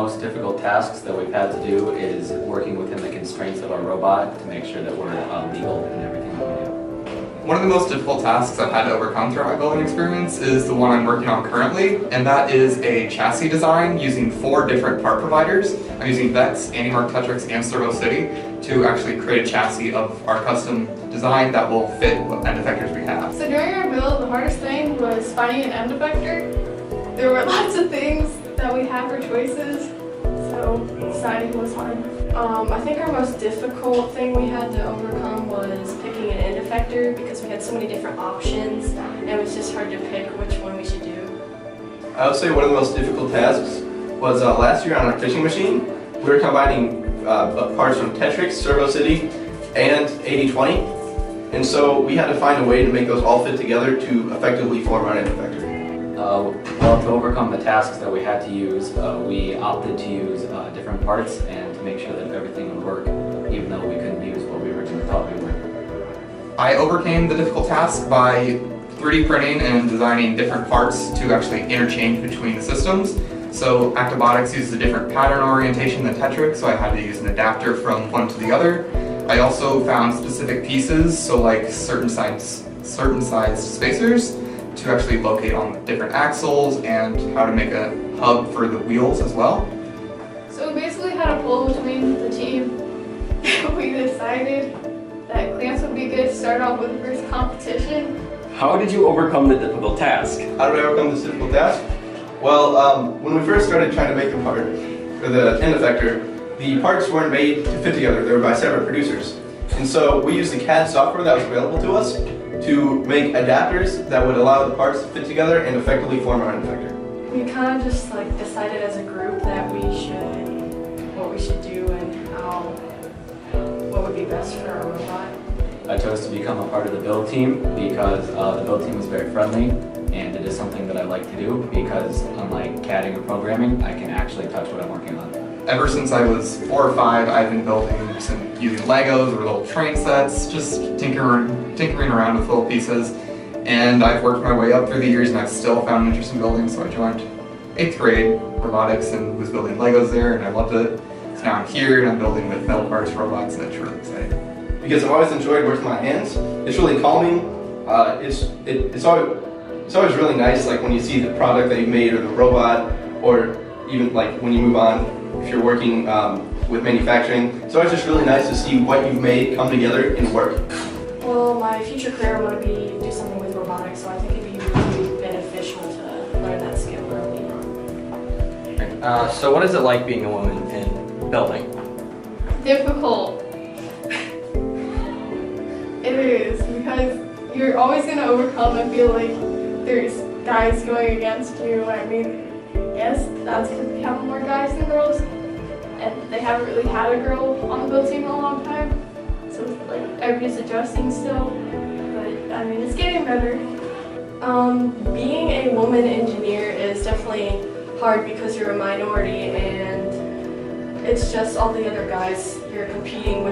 most difficult tasks that we've had to do is working within the constraints of our robot to make sure that we're legal in everything that we do. One of the most difficult tasks I've had to overcome throughout my building experience is the one I'm working on currently, and that is a chassis design using 4 different part providers. I'm using Vex, Andymark Tetrix, and Servo City to actually create a chassis of our custom design that will fit what end effectors we have. So during our build, the hardest thing was finding an end effector. There were lots of things that we had for choices, so deciding was hard. I think our most difficult thing we had to overcome was picking an end effector because we had so many different options and it was just hard to pick which one we should do. I would say one of the most difficult tasks was last year on our fishing machine. We were combining parts from Tetrix, Servo City, and 8020, and so we had to find a way to make those all fit together to effectively form our end effector. Well, to overcome the tasks that we had to use, we opted to use different parts and to make sure that everything would work, even though we couldn't use what we originally thought we would. I overcame the difficult task by 3D printing and designing different parts to actually interchange between the systems. So Actobotics uses a different pattern orientation than Tetrix, so I had to use an adapter from one to the other. I also found specific pieces, so like certain size spacers, to actually locate on different axles and how to make a hub for the wheels as well. So we basically had a poll between the team. We decided that clamps would be good to start off with the first competition. How did you overcome the difficult task? How did I overcome this difficult task? Well, when we first started trying to make the part, or the end effector, the parts weren't made to fit together. They were by separate producers. And so we used the CAD software that was available to us to make adapters that would allow the parts to fit together and effectively form our end effector. We kind of just like decided as a group that what we should do and what would be best for our robot. I chose to become a part of the build team because the build team was very friendly, and it is something that I like to do because unlike CADing or programming, I can actually touch what I'm working on. Ever since I was 4 or 5, I've been building using Legos or little train sets, just tinkering around with little pieces. And I've worked my way up through the years and I've still found an interest in building, so I joined 8th grade robotics and was building Legos there, and I loved it. So now I'm here and I'm building with metal parts robots, and it's really exciting. Because I've always enjoyed working with my hands. It's really calming. It's always really nice, like when you see the product that you made or the robot, or even like when you move on, if you're working with manufacturing. It's always just really nice to see what you've made come together and work. Well, my future career would be do something with robotics, so I think it'd be really beneficial to learn that skill early on. So what is it like being a woman in building? Difficult. It is, because you're always going to overcome and feel like there's guys going against you. I mean, yes, that's because we have more guys than girls, and they haven't really had a girl on the build team in a long time, so it's like everybody's adjusting still, but I mean, it's getting better. Being a woman engineer is definitely hard because you're a minority and it's just all the other guys you're competing